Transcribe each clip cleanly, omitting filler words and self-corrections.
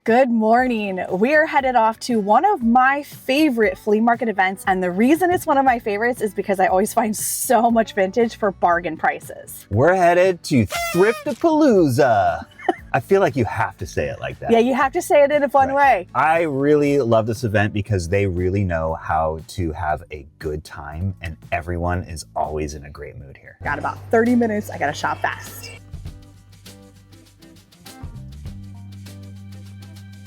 Good morning. We are headed off to one of my favorite flea market events. And the reason it's one of my favorites is because I always find so much vintage for bargain prices. We're headed to Thriftapalooza. I feel like you have to say it like that. Yeah, you have to say it in a fun way. I really love this event because they really know how to have a good time and everyone is always in a great mood here. Got about 30 minutes. I gotta shop fast.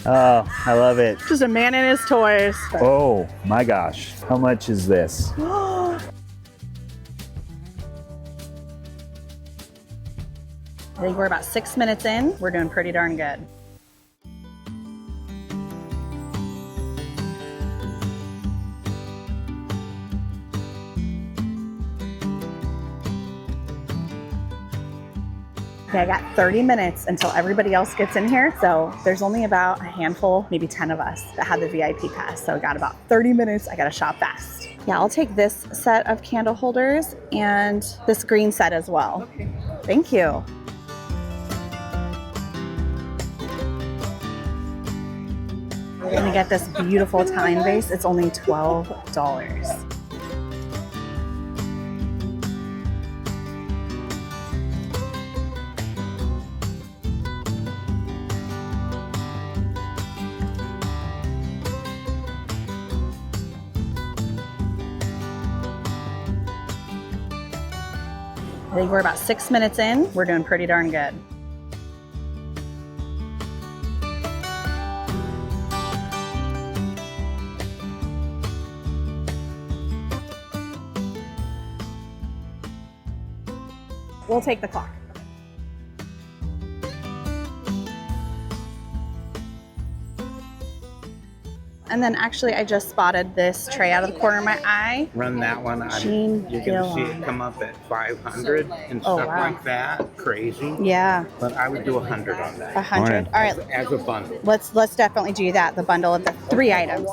Oh, I love it. Just a man and his toys. Oh my gosh. How much is this? I think we're about 6 minutes in. We're doing pretty darn good. Okay, I got 30 minutes until everybody else gets in here. So there's only about a handful, maybe 10 of us that have the VIP pass. So I got about 30 minutes. I gotta shop fast. Yeah, I'll take this set of candle holders and this green set as well. Okay. Thank you. We're gonna get this beautiful Italian vase. It's only $12. I think we're about 6 minutes in. We're doing pretty darn good. We'll take the clock. And then actually I just spotted this tray out of the corner of my eye. Run that one. You're gonna see it come up at 500 and stuff like that. Crazy. Yeah. But I would do 100 on that. 100. All right. As a bundle. Let's definitely do that. The bundle of the 3 items.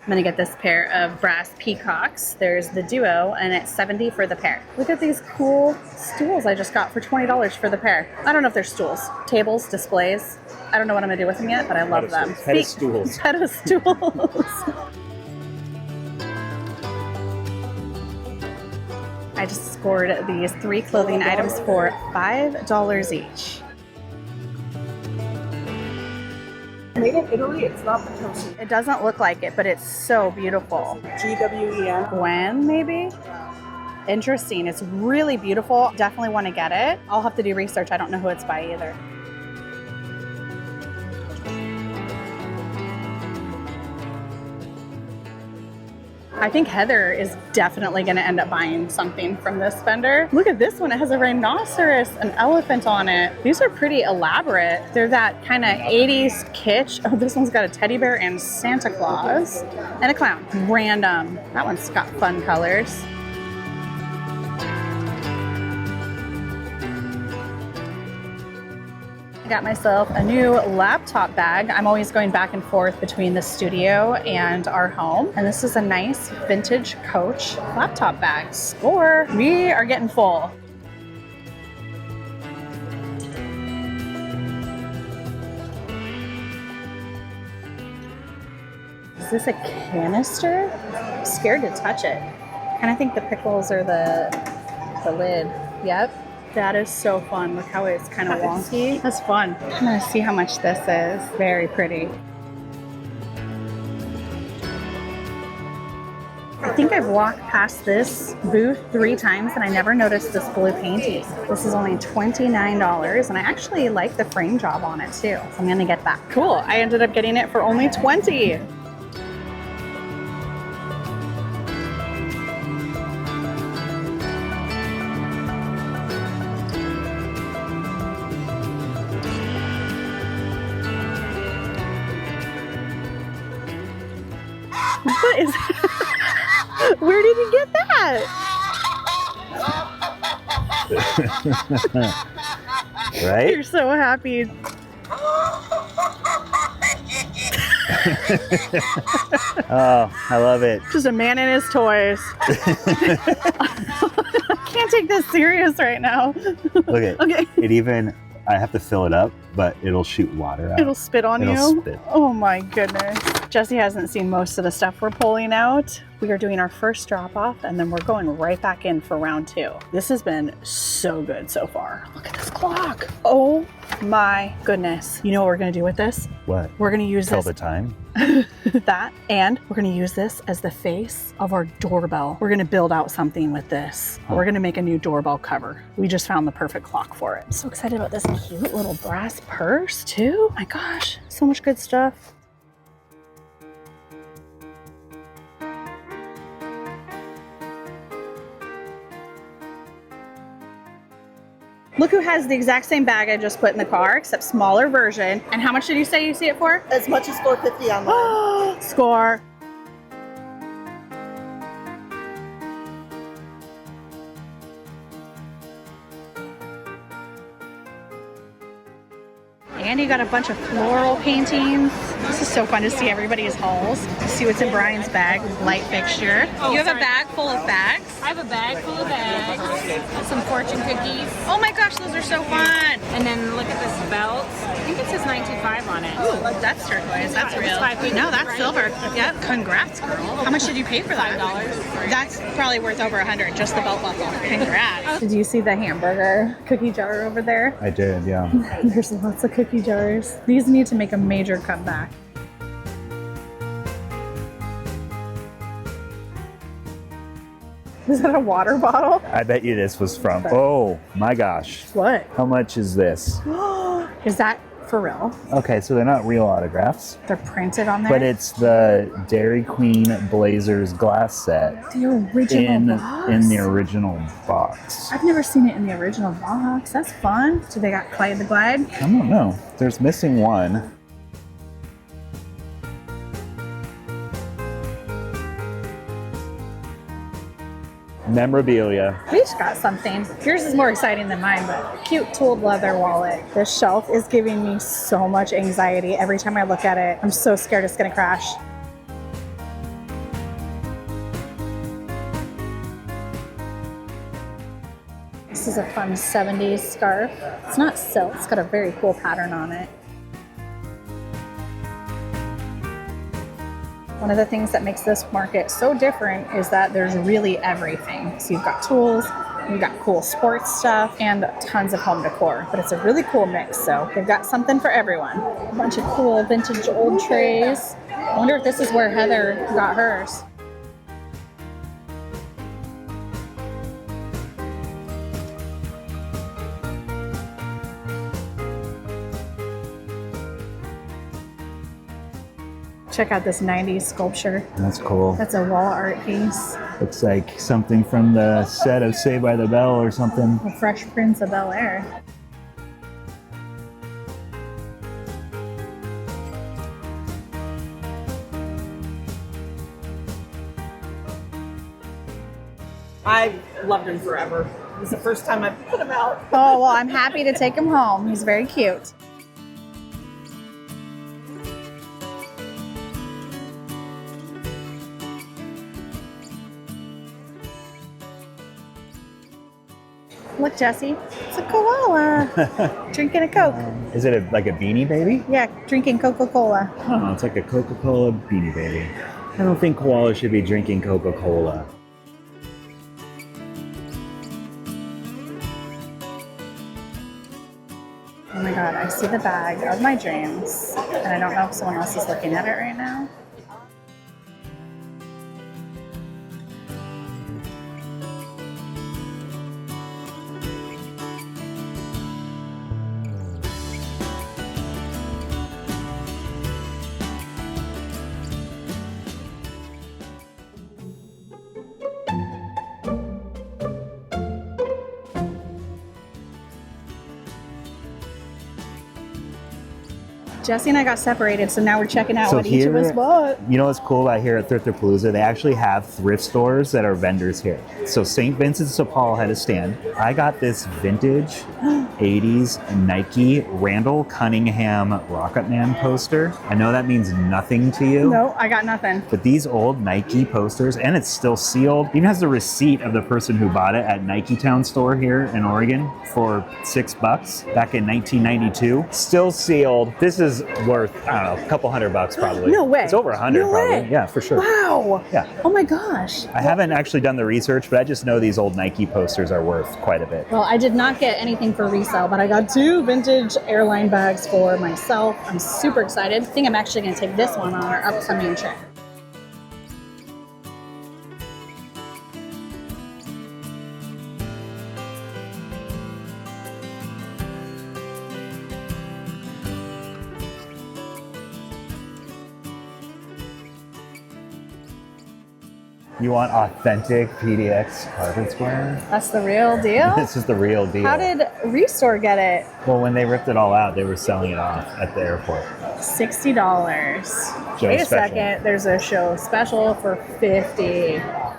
I'm gonna get this pair of brass peacocks. There's the duo and it's $70 for the pair. Look at these cool stools I just got for $20 for the pair. I don't know if they're stools, tables, displays. I don't know what I'm gonna do with them yet, but I love them. Pedestals. Pedestals. I just scored these 3 clothing items for $5 each. Made in Italy, it's not Potosi. It doesn't look like it, but it's so beautiful. G-W-E-N. Gwen, maybe? Interesting. It's really beautiful. Definitely want to get it. I'll have to do research. I don't know who it's by either. I think Heather is definitely going to end up buying something from this vendor. Look at this one. It has a rhinoceros, an elephant on it. These are pretty elaborate. They're that kind of 80s kitsch. Oh, this one's got a teddy bear and Santa Claus and a clown. Random. That one's got fun colors. I got myself a new laptop bag. I'm always going back and forth between the studio and our home. And this is a nice vintage Coach laptop bag. Score! We are getting full. Is this a canister? I'm scared to touch it. Kind of think the pickles are the lid. Yep. That is so fun. Look how it's kind of wonky. That's fun. I'm gonna see how much this is. Very pretty. I think I've walked past this booth 3 times and I never noticed this blue painting. This is only $29 and I actually like the frame job on it too. So I'm gonna get that. Cool, I ended up getting it for only $20. What is Where did you get that? Right? You're so happy. Oh, I love it. Just a man and his toys. Can't take this serious right now. Look at Okay. it. Even I have to fill it up, but it'll shoot water out. It'll spit on It'll you. spit. Oh my goodness. Jesse hasn't seen most of the stuff we're pulling out. We are doing our first drop off and then we're going right back in for round 2. This has been so good so far. Look at this clock. Oh my goodness. You know what we're gonna do with this? What? We're gonna use Tell this. the time. That, and we're gonna use this as the face of our doorbell. We're gonna build out something with this. We're gonna make a new doorbell cover. We just found the perfect clock for it. I'm so excited about this cute little brass purse too. My gosh, so much good stuff. Look who has the exact same bag I just put in the car, except smaller version. And how much did you say you see it for? As much as $4.50 online. Score. And you got a bunch of floral paintings. This is so fun to see everybody's hauls. To see what's in Brian's bag, light fixture. You have a bag full of bags? I have a bag full of bags, some fortune cookies, Oh my gosh, those are so fun. and then look at this belt. I think it says 925 on it. Ooh, that's turquoise. That's real. No, that's silver. Yep. Congrats, girl. How much did you pay for that? $5. That's probably worth over 100, just the belt buckle. Congrats. Did you see the hamburger cookie jar over there? I did, yeah. There's lots of cookie jars. These need to make a major comeback. Is that a water bottle? I bet you this was from. Oh my gosh. What? How much is this? Is that for real? Okay, so they're not real autographs, They're printed on there? but it's the Dairy Queen Blazers glass set the original box? in the original box. I've never seen it in the original box. That's fun. So they got Clyde the Glide. I don't know. There's missing one. Memorabilia. We each got something. Yours is more exciting than mine, but cute tooled leather wallet. This shelf is giving me so much anxiety every time I look at it. I'm so scared it's gonna crash. This is a fun 70s scarf. It's not silk, it's got a very cool pattern on it. One of the things that makes this market so different is that there's really everything. So you've got tools, you've got cool sports stuff, and tons of home decor. But it's a really cool mix, so they've got something for everyone. A bunch of cool vintage old trays. I wonder if this is where Heather got hers. Check out this 90s sculpture. That's cool. That's a wall art piece. Looks like something from the set of Saved by the Bell or something. The Fresh Prince of Bel-Air. I've loved him forever. This is the first time I've put him out. Oh, well, I'm happy to take him home. He's very cute. Look, Jesse, it's a koala drinking a Coke. Is it like a Beanie Baby? Yeah, drinking Coca-Cola. Oh, it's like a Coca-Cola Beanie Baby. I don't think koalas should be drinking Coca-Cola. Oh my God, I see the bag of my dreams, and I don't know if someone else is looking at it right now. Jesse and I got separated, so now we're checking out So what each of us here- bought. You know what's cool about here at Thriftapalooza? They actually have thrift stores that are vendors here. So St. Vincent de Paul had a stand. I got this vintage 80s Nike Randall Cunningham Rocketman poster. I know that means nothing to you. No, I got nothing. But these old Nike posters, and it's still sealed, even has the receipt of the person who bought it at Nike Town store here in Oregon for $6 back in 1992. Still sealed. This is worth, I don't know, a couple $100 probably. No way. It's over 100 No probably. way. Yeah, for sure. Wow. Yeah. Oh my gosh. I haven't actually done the research, but I just know these old Nike posters are worth quite a bit. Well, I did not get anything for resale, but I got 2 vintage airline bags for myself. I'm super excited. I think I'm actually going to take this one on our upcoming trip. You want authentic PDX carpet square? That's the real deal? This is the real deal. How did Restore get it? Well, when they ripped it all out, they were selling it off at the airport. $60. Show Wait a special. second, there's a show special for $50.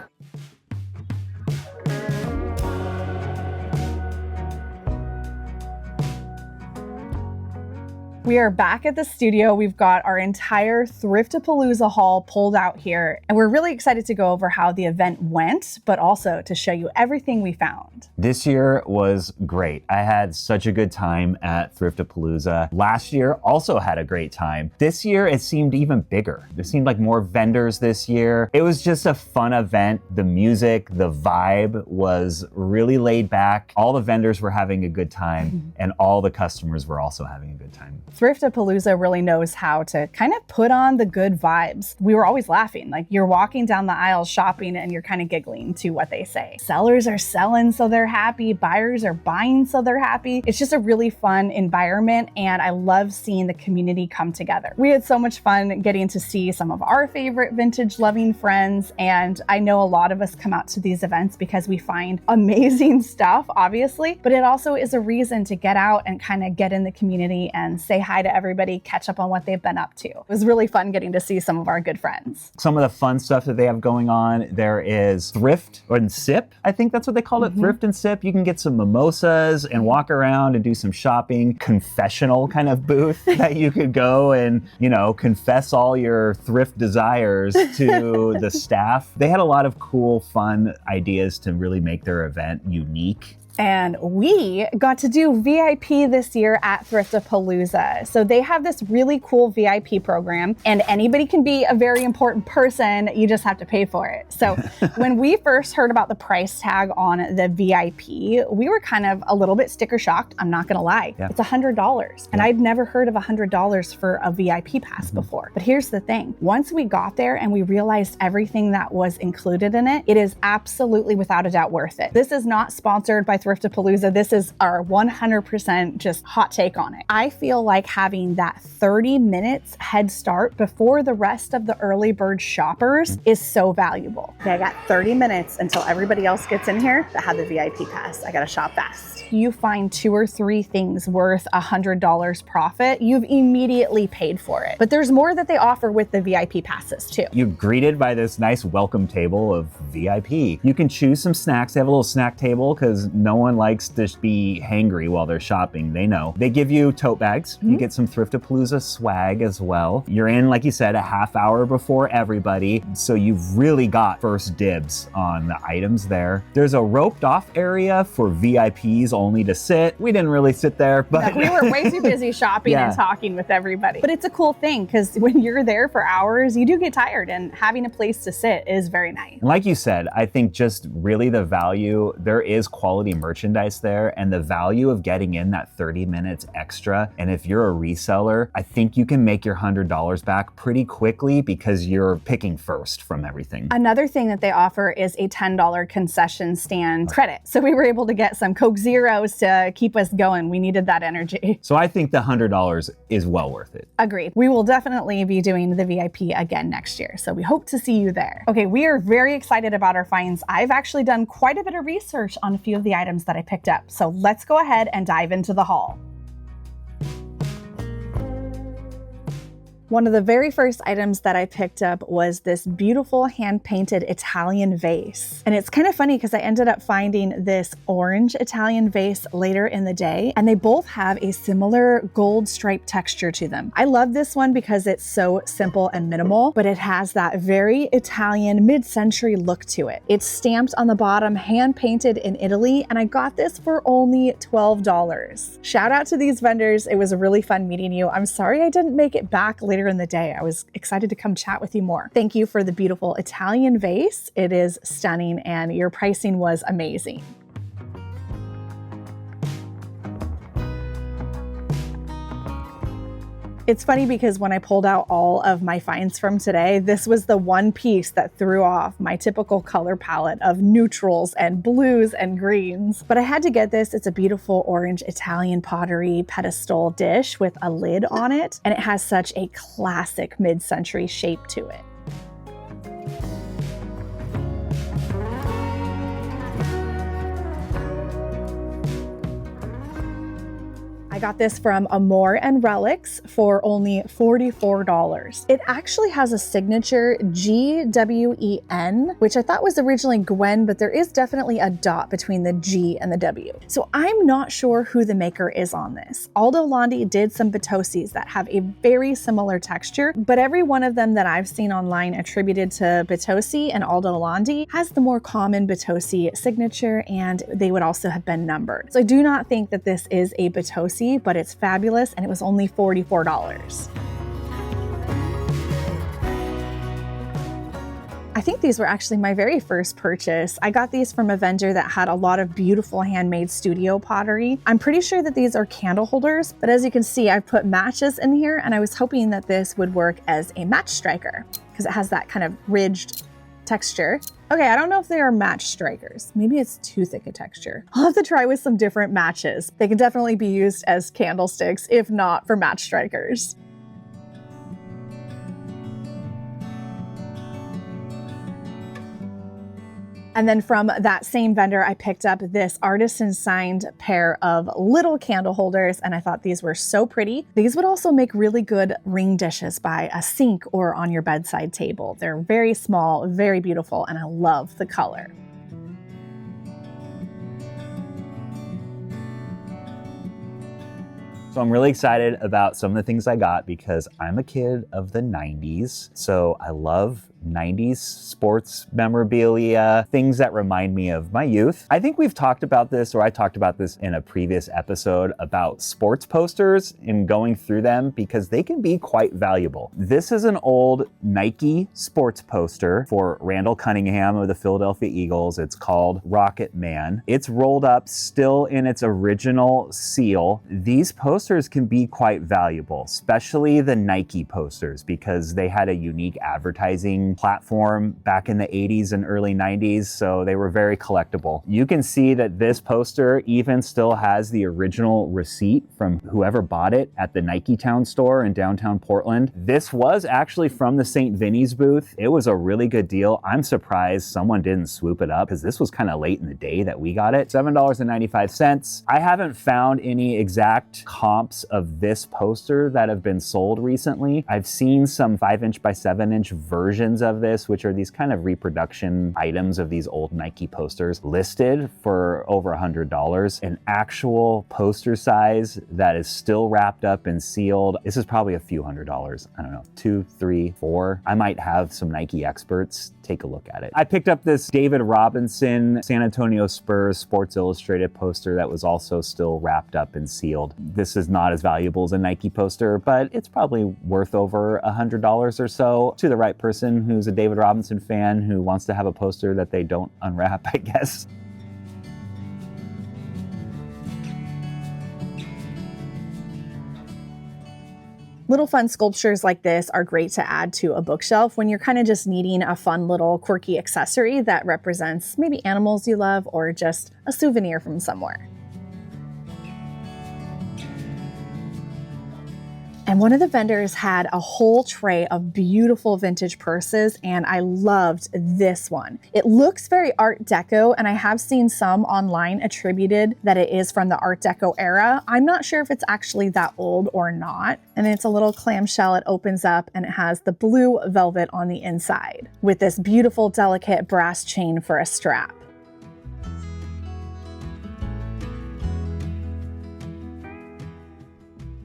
We are back at the studio. We've got our entire Thriftapalooza haul pulled out here, and we're really excited to go over how the event went, but also to show you everything we found. This year was great. I had such a good time at Thriftapalooza. Last year also had a great time. This year it seemed even bigger. There seemed like more vendors this year. It was just a fun event. The music, the vibe was really laid back. All the vendors were having a good time, and all the customers were also having a good time. Thriftapalooza really knows how to kind of put on the good vibes. We were always laughing, like you're walking down the aisles shopping and you're kind of giggling to what they say. Sellers are selling so they're happy, buyers are buying so they're happy. It's just a really fun environment, and I love seeing the community come together. We had so much fun getting to see some of our favorite vintage loving friends, and I know a lot of us come out to these events because we find amazing stuff, obviously, but it also is a reason to get out and kind of get in the community and say hi to everybody, catch up on what they've been up to. It was really fun getting to see some of our good friends. Some of the fun stuff that they have going on, there is Thrift and Sip. I think that's what they call it, Thrift and Sip. You can get some mimosas and walk around and do some shopping. Confessional kind of booth that you could go and, you know, confess all your thrift desires to the staff. They had a lot of cool, fun ideas to really make their event unique. And we got to do VIP this year at Thriftapalooza. So they have this really cool VIP program, and anybody can be a very important person. You just have to pay for it. So when we first heard about the price tag on the VIP, we were kind of a little bit sticker shocked. I'm not going to lie. Yeah. It's $100. And I'd never heard of $100 for a VIP pass before. But here's the thing. Once we got there and we realized everything that was included in it, it is absolutely without a doubt worth it. This is not sponsored by Thriftapalooza. This is our 100% just hot take on it. I feel like having that 30 minutes head start before the rest of the early bird shoppers is so valuable. Okay, I got 30 minutes until everybody else gets in here that had the VIP pass. I gotta shop fast. You find 2 or 3 things worth $100 profit, you've immediately paid for it. But there's more that they offer with the VIP passes too. You're greeted by this nice welcome table of VIP. You can choose some snacks. They have a little snack table because no one likes to be hangry while they're shopping. They know. They give you tote bags. You get some Thriftapalooza swag as well. You're in, like you said, a half hour before everybody. So you've really got first dibs on the items there. There's a roped off area for VIPs only to sit. We didn't really sit there, but we were way too busy shopping Yeah. and talking with everybody. But it's a cool thing because when you're there for hours, you do get tired, and having a place to sit is very nice. And like you said, I think just really the value, there is quality merchandise there, and the value of getting in that 30 minutes extra. And if you're a reseller, I think you can make your $100 back pretty quickly because you're picking first from everything. Another thing that they offer is a $10 concession stand credit. So we were able to get some Coke Zeros to keep us going. We needed that energy. So I think the $100 is well worth it. Agreed. We will definitely be doing the VIP again next year. So we hope to see you there. Okay, we are very excited about our finds. I've actually done quite a bit of research on a few of the items that I picked up. So let's go ahead and dive into the haul. One of the very first items that I picked up was this beautiful hand-painted Italian vase. And it's kind of funny because I ended up finding this orange Italian vase later in the day, and they both have a similar gold stripe texture to them. I love this one because it's so simple and minimal, but it has that very Italian mid-century look to it. It's stamped on the bottom, hand-painted in Italy, and I got this for only $12. Shout out to these vendors. It was really fun meeting you. I'm sorry I didn't make it back later in the day. I was excited to come chat with you more. Thank you for the beautiful Italian vase. It is stunning and your pricing was amazing. It's funny because when I pulled out all of my finds from today, this was the one piece that threw off my typical color palette of neutrals and blues and greens. But I had to get this. It's a beautiful orange Italian pottery pedestal dish with a lid on it, and it has such a classic mid-century shape to it. I got this from Amore and Relics for only $44. It actually has a signature GWEN, which I thought was originally Gwen, but there is definitely a dot between the G and the W. So I'm not sure who the maker is on this. Aldo Landi did some Batosis that have a very similar texture, but every one of them that I've seen online attributed to Batosi and Aldo Landi has the more common Batosi signature, and they would also have been numbered. So I do not think that this is a Batosi, but it's fabulous, and it was only $44. I think these were actually my very first purchase. I got these from a vendor that had a lot of beautiful handmade studio pottery. I'm pretty sure that these are candle holders, but as you can see, I've put matches in here, and I was hoping that this would work as a match striker because it has that kind of ridged texture. Okay, I don't know if they are match strikers. Maybe it's too thick a texture. I'll have to try with some different matches. They can definitely be used as candlesticks, if not for match strikers. And then from that same vendor, I picked up this artisan signed pair of little candle holders, and I thought these were so pretty. These would also make really good ring dishes by a sink or on your bedside table. They're very small, very beautiful, and I love the color. So I'm really excited about some of the things I got because I'm a kid of the 90s. So I love 90s sports memorabilia, things that remind me of my youth. I think we've talked about this, or I talked about this in a previous episode about sports posters and going through them because they can be quite valuable. This is an old Nike sports poster for Randall Cunningham of the Philadelphia Eagles. It's called Rocket Man. It's rolled up still in its original seal. These posters can be quite valuable, especially the Nike posters because they had a unique advertising platform back in the 80s and early 90s, so they were very collectible. You can see that this poster even still has the original receipt from whoever bought it at the Nike Town store in downtown Portland. This was actually from the St. Vinny's booth. It was a really good deal. I'm surprised someone didn't swoop it up because this was kind of late in the day that we got it. $7.95. I haven't found any exact comps of this poster that have been sold recently. I've seen some 5" by 7" versions of this, which are these kind of reproduction items of these old Nike posters listed for over $100. An actual poster size that is still wrapped up and sealed. This is probably a few $100s. I don't know, 2, 3, 4. I might have some Nike experts take a look at it. I picked up this David Robinson San Antonio Spurs Sports Illustrated poster that was also still wrapped up and sealed. This is not as valuable as a Nike poster, but it's probably worth over $100 or so to the right person who's a David Robinson fan who wants to have a poster that they don't unwrap, I guess. Little fun sculptures like this are great to add to a bookshelf when you're kind of just needing a fun little quirky accessory that represents maybe animals you love or just a souvenir from somewhere. And And one of the vendors had a whole tray of beautiful vintage purses, and I loved this one. It looks very Art Deco, and I have seen some online attributed that it is from the Art Deco era. I'm not sure if it's actually that old or not. And it's a little clamshell. It opens up and it has the blue velvet on the inside with this beautiful, delicate brass chain for a strap.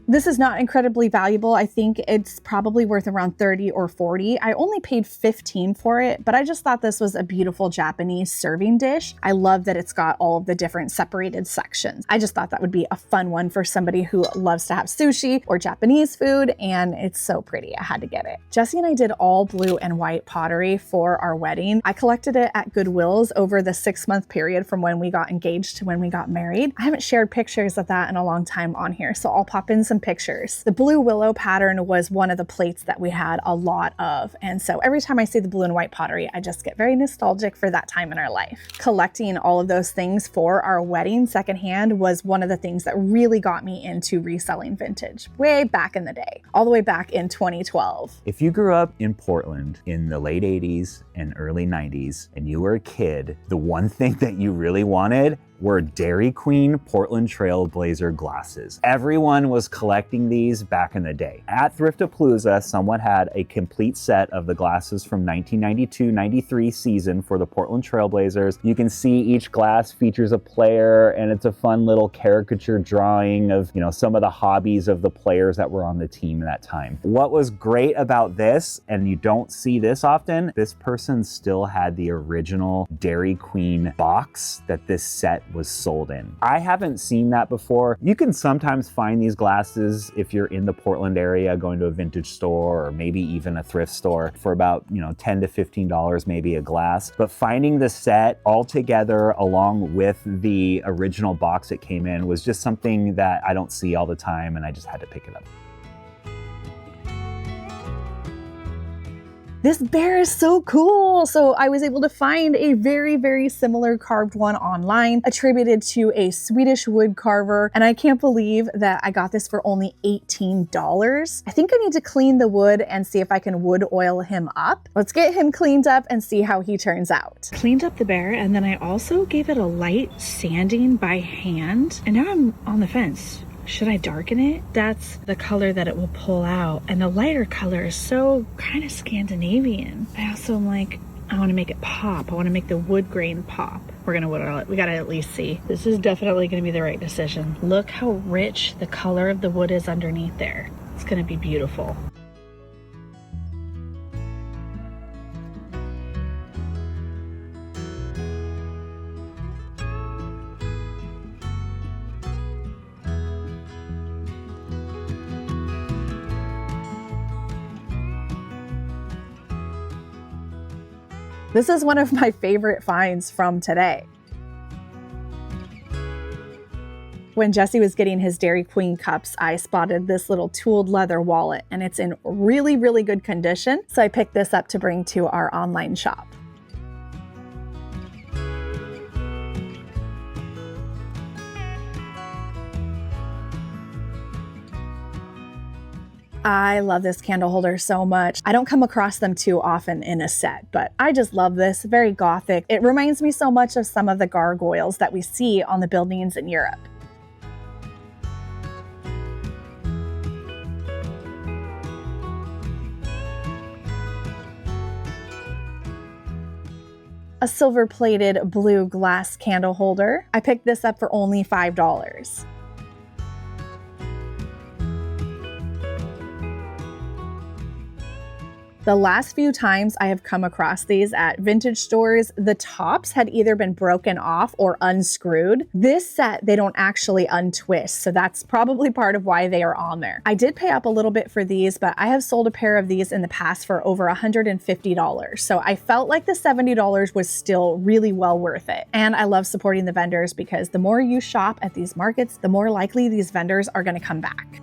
This is not incredibly valuable. I think it's probably worth around 30 or 40. I only paid 15 for it, but I just thought this was a beautiful Japanese serving dish. I love that it's got all of the different separated sections. I just thought that would be a fun one for somebody who loves to have sushi or Japanese food, and it's so pretty. I had to get it. Jesse and I did all blue and white pottery for our wedding. I collected it at Goodwill's over the 6-month period from when we got engaged to when we got married. I haven't shared pictures of that in a long time on here, so I'll pop in some pictures. The blue willow pattern was one of the plates that we had a lot of, and so every time I see the blue and white pottery, I just get very nostalgic for that time in our life. Collecting all of those things for our wedding secondhand was one of the things that really got me into reselling vintage way back in the day, all the way back in 2012. If you grew up in Portland in the late 80s and early 90s and you were a kid, the one thing that you really wanted were Dairy Queen Portland Trail Blazer glasses. Everyone was collecting these back in the day. At Thriftapalooza, someone had a complete set of the glasses from 1992-93 season for the Portland Trail Blazers. You can see each glass features a player, and it's a fun little caricature drawing of, some of the hobbies of the players that were on the team at that time. What was great about this, and you don't see this often, this person still had the original Dairy Queen box that this set was sold in. I haven't seen that before. You can sometimes find these glasses if you're in the Portland area going to a vintage store or maybe even a thrift store for about, $10 to $15 maybe a glass. But finding the set all together along with the original box it came in was just something that I don't see all the time, and I just had to pick it up. This bear is so cool. So I was able to find a very, very similar carved one online attributed to a Swedish wood carver. And I can't believe that I got this for only $18. I think I need to clean the wood and see if I can wood oil him up. Let's get him cleaned up and see how he turns out. Cleaned up the bear, and then I also gave it a light sanding by hand. And now I'm on the fence. Should I darken it? That's the color that it will pull out. And the lighter color is so kind of Scandinavian. I also am like, I want to make it pop. I want to make the wood grain pop. We're going to wood oil it. We got to at least see. This is definitely going to be the right decision. Look how rich the color of the wood is underneath there. It's going to be beautiful. This is one of my favorite finds from today. When Jesse was getting his Dairy Queen cups, I spotted this little tooled leather wallet, and it's in really, really good condition. So I picked this up to bring to our online shop. I love this candle holder so much. I don't come across them too often in a set, but I just love this. Very gothic. It reminds me so much of some of the gargoyles that we see on the buildings in Europe. A silver-plated blue glass candle holder. I picked this up for only $5. The last few times I have come across these at vintage stores, the tops had either been broken off or unscrewed. This set, they don't actually untwist, so that's probably part of why they are on there. I did pay up a little bit for these, but I have sold a pair of these in the past for over $150. So I felt like the $70 was still really well worth it. And I love supporting the vendors because the more you shop at these markets, the more likely these vendors are going to come back.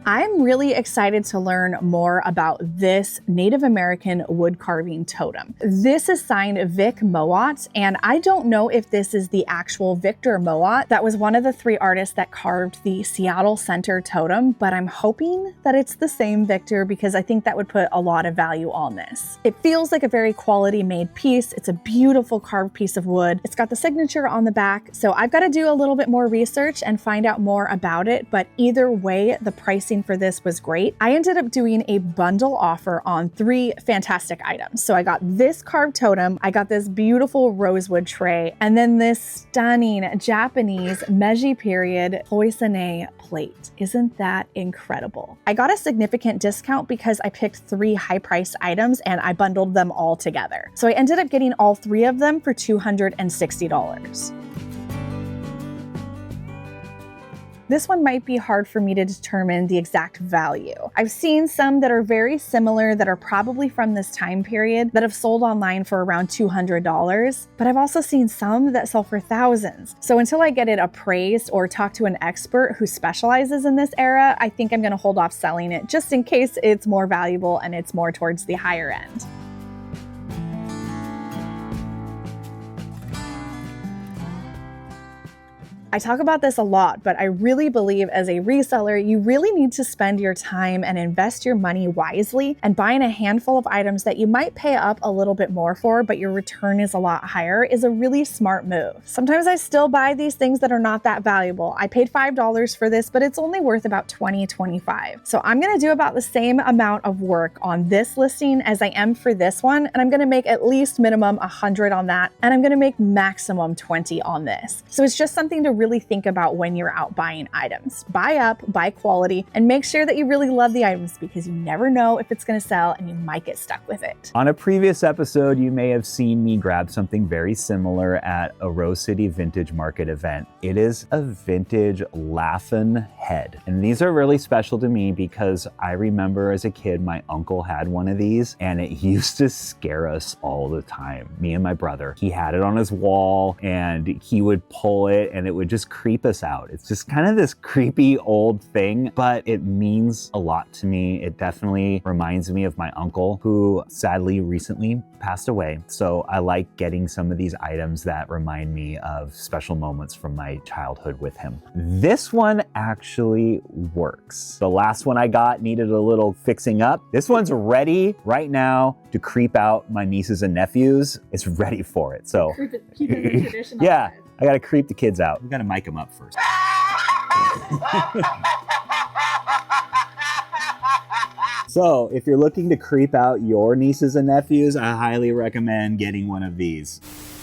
I'm really excited to learn more about this Native American wood carving totem. This is signed Vic Mowat, and I don't know if this is the actual Victor Mowat that was one of the 3 artists that carved the Seattle Center totem, but I'm hoping that it's the same Victor because I think that would put a lot of value on this. It feels like a very quality made piece. It's a beautiful carved piece of wood. It's got the signature on the back, so I've got to do a little bit more research and find out more about it, but either way, the pricing for this was great. I ended up doing a bundle offer on 3 fantastic items. So I got this carved totem, I got this beautiful rosewood tray, and then this stunning Japanese Meiji period cloisonne plate. Isn't that incredible? I got a significant discount because I picked 3 high-priced items and I bundled them all together. So I ended up getting all 3 of them for $260. This one might be hard for me to determine the exact value. I've seen some that are very similar that are probably from this time period that have sold online for around $200, but I've also seen some that sell for thousands. So until I get it appraised or talk to an expert who specializes in this era, I think I'm gonna hold off selling it just in case it's more valuable and it's more towards the higher end. I talk about this a lot, but I really believe as a reseller, you really need to spend your time and invest your money wisely, and buying a handful of items that you might pay up a little bit more for, but your return is a lot higher is a really smart move. Sometimes I still buy these things that are not that valuable. I paid $5 for this, but it's only worth about $20, $25. So I'm gonna do about the same amount of work on this listing as I am for this one, and I'm gonna make at least minimum 100 on that, and I'm gonna make maximum 20 on this. So it's just something to really think about when you're out buying items. Buy up, buy quality, and make sure that you really love the items because you never know if it's going to sell and you might get stuck with it. On a previous episode, you may have seen me grab something very similar at a Rose City Vintage Market event. It is a vintage Laughin' head. And these are really special to me because I remember as a kid, my uncle had one of these and it used to scare us all the time, me and my brother. He had it on his wall and he would pull it and it would just creep us out. It's just kind of this creepy old thing, but it means a lot to me. It definitely reminds me of my uncle who sadly recently passed away. So I like getting some of these items that remind me of special moments from my childhood with him. This one actually works. The last one I got needed a little fixing up. This one's ready right now to creep out my nieces and nephews. It's ready for it. So Keep it the traditional yeah. size. I gotta creep the kids out. We gotta mic them up first. So if you're looking to creep out your nieces and nephews, I highly recommend getting one of these.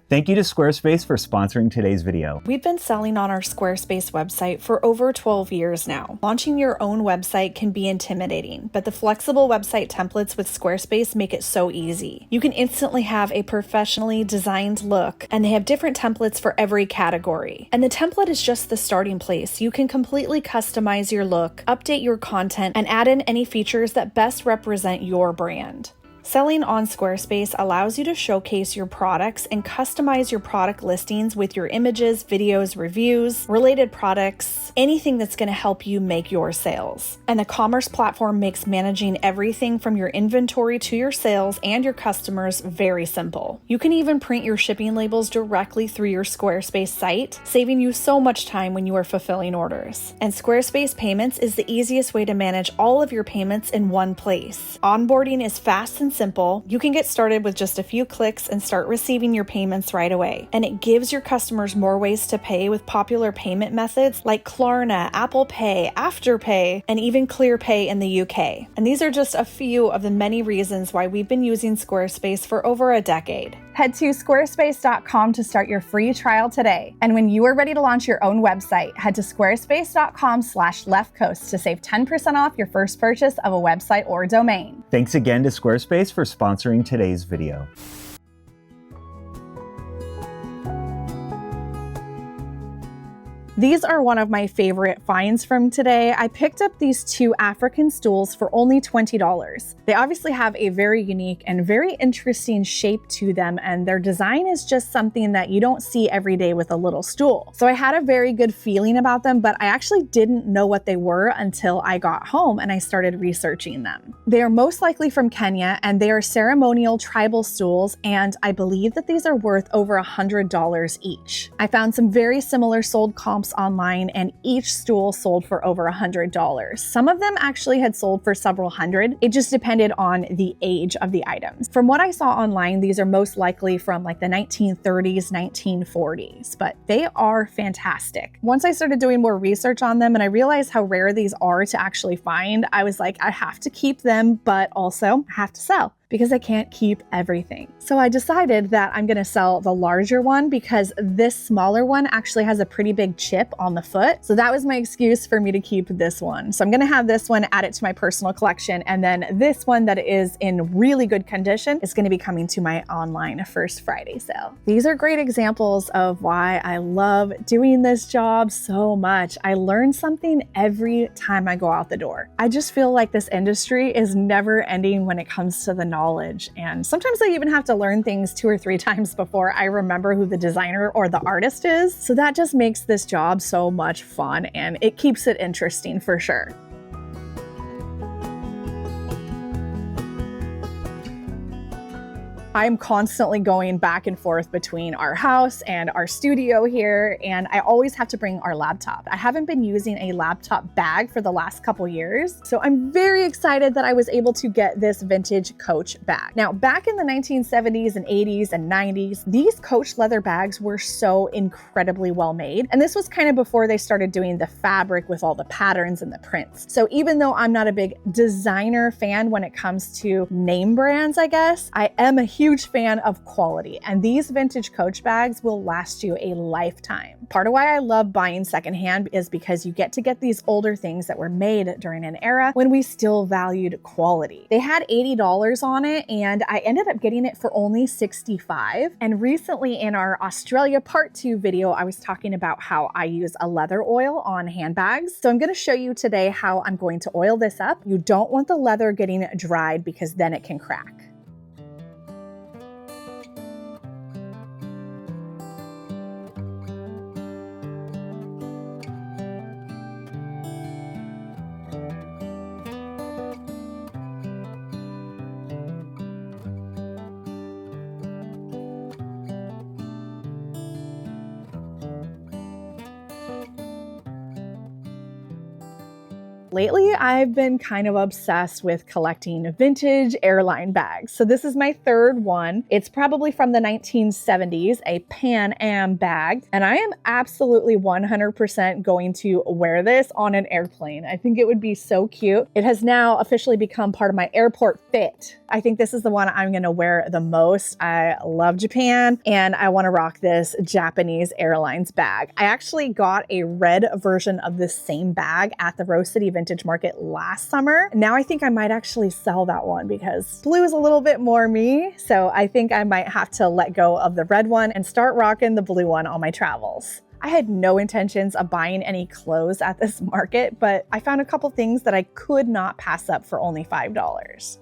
Thank you to Squarespace for sponsoring today's video. We've been selling on our Squarespace website for over 12 years now. Launching your own website can be intimidating, but the flexible website templates with Squarespace make it so easy. You can instantly have a professionally designed look, and they have different templates for every category. And the template is just the starting place. You can completely customize your look, update your content, and add in any features that best represent your brand. Selling on Squarespace allows you to showcase your products and customize your product listings with your images, videos, reviews, related products, anything that's going to help you make your sales. And the commerce platform makes managing everything from your inventory to your sales and your customers very simple. You can even print your shipping labels directly through your Squarespace site, saving you so much time when you are fulfilling orders. And Squarespace Payments is the easiest way to manage all of your payments in one place. Onboarding is fast and simple. You can get started with just a few clicks and start receiving your payments right away. And it gives your customers more ways to pay with popular payment methods like Klarna, Apple Pay, Afterpay, and even ClearPay in the UK. And these are just a few of the many reasons why we've been using Squarespace for over a decade. Head to squarespace.com to start your free trial today. And when you are ready to launch your own website, head to squarespace.com/leftcoast to save 10% off your first purchase of a website or domain. Thanks again to Squarespace for sponsoring today's video. These are one of my favorite finds from today. I picked up these 2 African stools for only $20. They obviously have a very unique and very interesting shape to them, and their design is just something that you don't see every day with a little stool. So I had a very good feeling about them, but I actually didn't know what they were until I got home and I started researching them. They are most likely from Kenya, and they are ceremonial tribal stools, and I believe that these are worth over $100 each. I found some very similar sold comps online, and each stool sold for over $100. Some of them actually had sold for several hundred. It just depended on the age of the items. From what I saw online, these are most likely from like the 1930s, 1940s, but they are fantastic. Once I started doing more research on them and I realized how rare these are to actually find, I was like, I have to keep them, but also I have to sell, because I can't keep everything. So I decided that I'm gonna sell the larger one because this smaller one actually has a pretty big chip on the foot. So that was my excuse for me to keep this one. So I'm gonna have this one added to my personal collection, and then this one that is in really good condition is gonna be coming to my online First Friday sale. These are great examples of why I love doing this job so much. I learn something every time I go out the door. I just feel like this industry is never ending when it comes to the knowledge. And sometimes I even have to learn things 2 or 3 times before I remember who the designer or the artist is. So that just makes this job so much fun, and it keeps it interesting for sure. I'm constantly going back and forth between our house and our studio here, and I always have to bring our laptop. I haven't been using a laptop bag for the last couple years, so I'm very excited that I was able to get this vintage Coach bag. Now, back in the 1970s and 80s and 90s, these Coach leather bags were so incredibly well made, and this was kind of before they started doing the fabric with all the patterns and the prints. So even though I'm not a big designer fan when it comes to name brands, I guess, I am a huge fan of quality, and these vintage Coach bags will last you a lifetime. Part of why I love buying secondhand is because you get to get these older things that were made during an era when we still valued quality. They had $80 on it, and I ended up getting it for only $65. And recently in our Australia Part 2 video, I was talking about how I use a leather oil on handbags. So I'm going to show you today how I'm going to oil this up. You don't want the leather getting dried because then it can crack. Lately, I've been kind of obsessed with collecting vintage airline bags. So this is my 3rd one. It's probably from the 1970s, a Pan Am bag. And I am absolutely 100% going to wear this on an airplane. I think it would be so cute. It has now officially become part of my airport fit. I think this is the one I'm gonna wear the most. I love Japan, and I wanna rock this Japanese Airlines bag. I actually got a red version of this same bag at the Rose City Vintage Market last summer. Now I think I might actually sell that one because blue is a little bit more me. So I think I might have to let go of the red one and start rocking the blue one on my travels. I had no intentions of buying any clothes at this market, but I found a couple things that I could not pass up for only $5.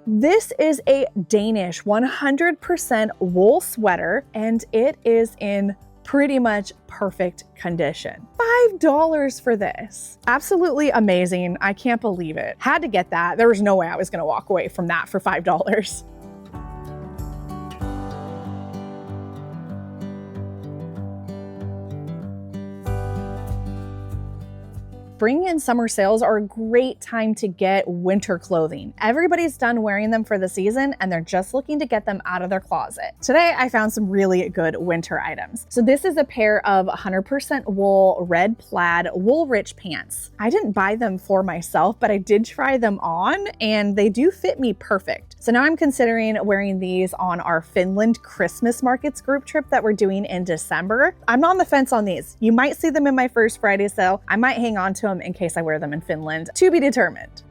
This is a Danish 100% wool sweater, and it is in pretty much perfect condition. $5 for this. Absolutely amazing. I can't believe it. Had to get that. There was no way I was gonna walk away from that for $5. Spring and summer sales are a great time to get winter clothing. Everybody's done wearing them for the season and they're just looking to get them out of their closet. Today, I found some really good winter items. So this is a pair of 100% wool red plaid wool rich pants. I didn't buy them for myself, but I did try them on and they do fit me perfect. So now I'm considering wearing these on our Finland Christmas markets group trip that we're doing in December. I'm on the fence on these. You might see them in my First Friday sale. I might hang on to them in case I wear them in Finland. To be determined.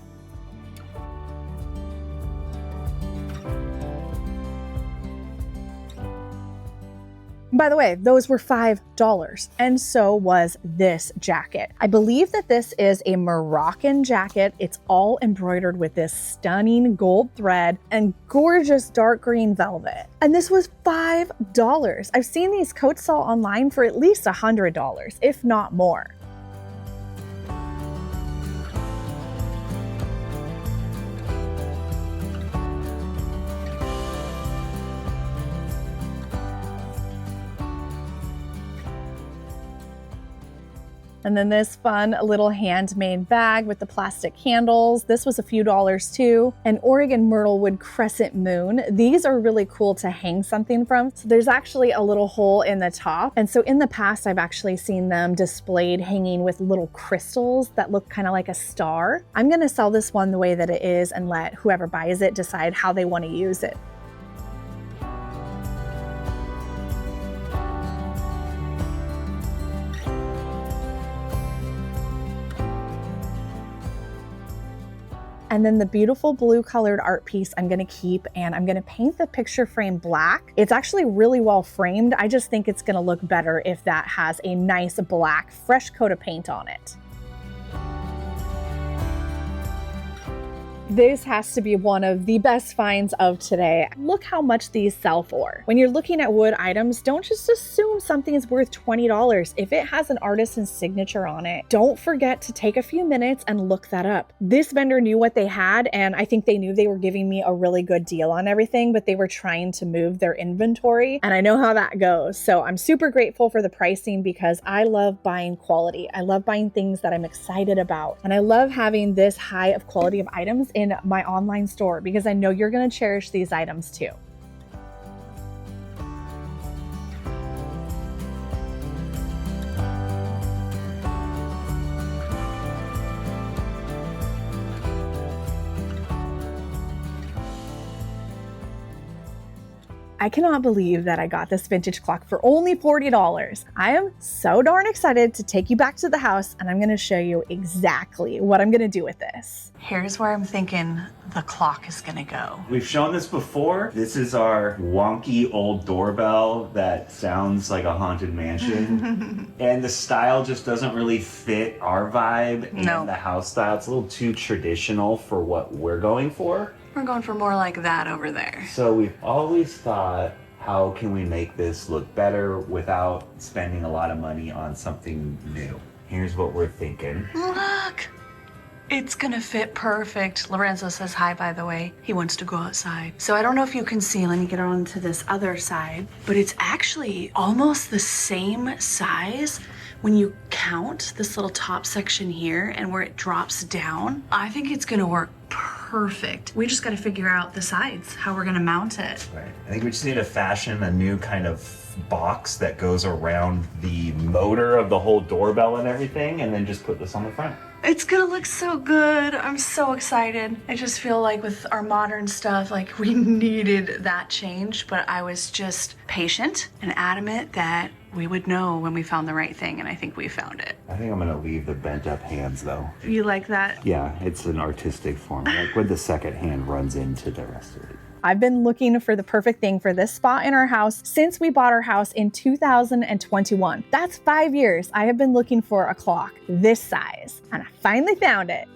by the way, those were $5. And so was this jacket. I believe that this is a Moroccan jacket. It's all embroidered with this stunning gold thread and gorgeous dark green velvet. And this was $5. I've seen these coats sell online for at least $100, if not more. And then this fun little handmade bag with the plastic handles. This was a few dollars too. An Oregon Myrtlewood crescent moon. These are really cool to hang something from. So there's actually a little hole in the top. And so in the past, I've actually seen them displayed hanging with little crystals that look kind of like a star. I'm gonna sell this one the way that it is and let whoever buys it decide how they want to use it. And then the beautiful blue colored art piece I'm gonna keep, and I'm gonna paint the picture frame black. It's actually really well framed. I just think it's gonna look better if that has a nice black, fresh coat of paint on it. This has to be one of the best finds of today. Look how much these sell for. When you're looking at wood items, don't just assume something is worth $20. If it has an artisan's signature on it, don't forget to take a few minutes and look that up. This vendor knew what they had, and I think they knew they were giving me a really good deal on everything, but they were trying to move their inventory, and I know how that goes. So I'm super grateful for the pricing because I love buying quality. I love buying things that I'm excited about, and I love having this high of quality of items in my online store because I know you're going to cherish these items too. I cannot believe that I got this vintage clock for only $40. I am so darn excited to take you back to the house, and I'm gonna show you exactly what I'm gonna do with this. Here's where I'm thinking the clock is gonna go. We've shown this before. This is our wonky old doorbell that sounds like a haunted mansion. And the style just doesn't really fit our vibe and the house style. It's a little too traditional for what we're going for. We're going for more like that over there. So we've always thought, how can we make this look better without spending a lot of money on something new? Here's what we're thinking. Look, it's gonna fit perfect. Lorenzo says hi, by the way. He wants to go outside. So I don't know if you can see, let me get on to this other side, but it's actually almost the same size when you count this little top section here and where it drops down. I think it's gonna work perfect. We just gotta figure out the sides, how we're gonna mount it. Right. I think we just need to fashion a new kind of box that goes around the motor of the whole doorbell and everything, and then just put this on the front. It's gonna look so good. I'm so excited. I just feel like with our modern stuff, like we needed that change, but I was just patient and adamant that we would know when we found the right thing, and I think we found it. I think I'm gonna leave the bent up hands though. You like that? Yeah, it's an artistic form, like when the second hand runs into the rest of it. I've been looking for the perfect thing for this spot in our house since we bought our house in 2021. That's 5 years. I have been looking for a clock this size, and I finally found it.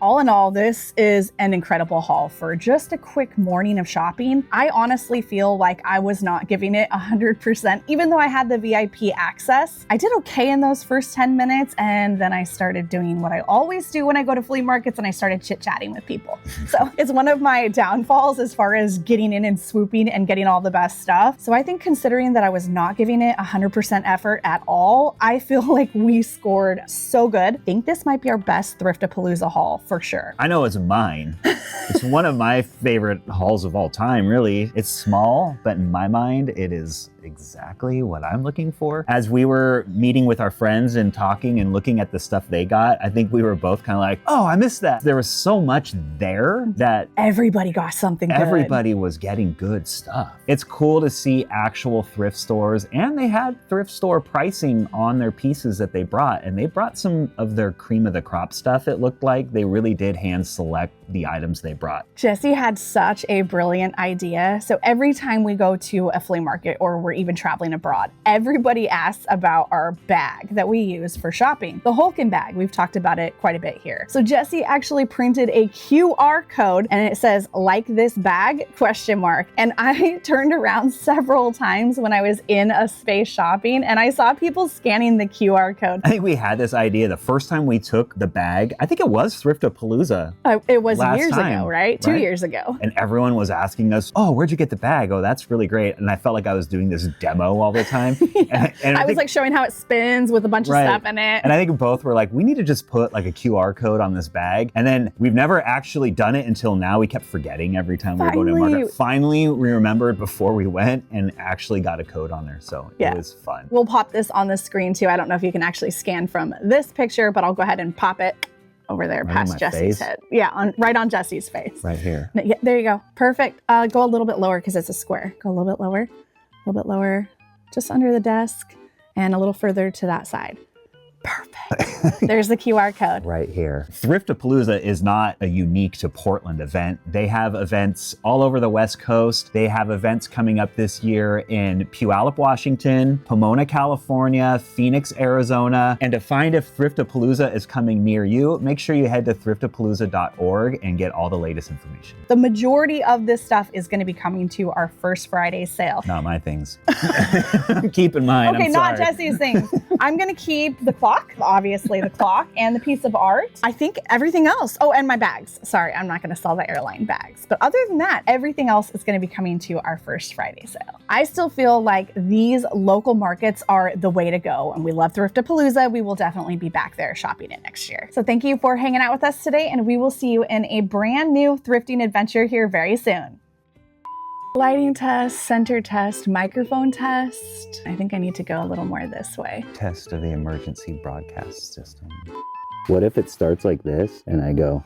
All in all, this is an incredible haul for just a quick morning of shopping. I honestly feel like I was not giving it 100%, even though I had the VIP access. I did okay in those first 10 minutes, and then I started doing what I always do when I go to flea markets, and I started chit-chatting with people. So it's one of my downfalls as far as getting in and swooping and getting all the best stuff. So I think considering that I was not giving it 100% effort at all, I feel like we scored so good. I think this might be our best Thriftapalooza haul for sure. I know it's mine. It's one of my favorite hauls of all time, really. It's small, but in my mind, it is exactly what I'm looking for. As we were meeting with our friends and talking and looking at the stuff they got, I think we were both kind of like, oh, I missed that. There was so much there that Everybody got something good. everybody was getting good stuff. It's cool to see actual thrift stores, and they had thrift store pricing on their pieces that they brought, and they brought some of their cream of the crop stuff. It looked like they really did hand select the items they brought. Jesse had such a brilliant idea. So every time we go to a flea market or we're even traveling abroad, everybody asks about our bag that we use for shopping. The Holken bag, we've talked about it quite a bit here. So Jesse actually printed a QR code and it says, like this bag, ? And I turned around several times when I was in a space shopping and I saw people scanning the QR code. I think we had this idea the first time we took the bag. I think it was Thriftapalooza. It was Last years time, ago, right? 2 right? years ago. And everyone was asking us, oh, where'd you get the bag? Oh, that's really great. And I felt like I was doing this demo all the time. and I was like showing how it spins with a bunch of stuff in it. And I think both were like, we need to just put like a QR code on this bag. And then we've never actually done it until now. We kept forgetting every time we were going to a market. Finally, we remembered before we went and actually got a code on there. So it was fun. We'll pop this on the screen too. I don't know if you can actually scan from this picture, but I'll go ahead and pop it over there Right past on my Jesse's face? head. Yeah, right on Jesse's face. Right here. Yeah, there you go. Perfect. Go a little bit lower because it's a square. Go a little bit lower, a little bit lower, just under the desk and a little further to that side. Perfect. There's the QR code. Right here. Thriftapalooza is not a unique to Portland event. They have events all over the West Coast. They have events coming up this year in Puyallup, Washington, Pomona, California, Phoenix, Arizona. And to find if Thriftapalooza is coming near you, make sure you head to thriftapalooza.org and get all the latest information. The majority of this stuff is going to be coming to our first Friday sale. Not my things. Keep in mind. Okay, I'm not sorry. Jesse's things. I'm going to keep the clock, obviously the clock, and the piece of art. I think everything else. Oh, and my bags. Sorry, I'm not going to sell the airline bags. But other than that, everything else is going to be coming to our first Friday sale. I still feel like these local markets are the way to go. And we love Thriftapalooza. We will definitely be back there shopping it next year. So thank you for hanging out with us today. And we will see you in a brand new thrifting adventure here very soon. Lighting test, center test, microphone test. I think I need to go a little more this way. Test of the emergency broadcast system. What if it starts like this and I go...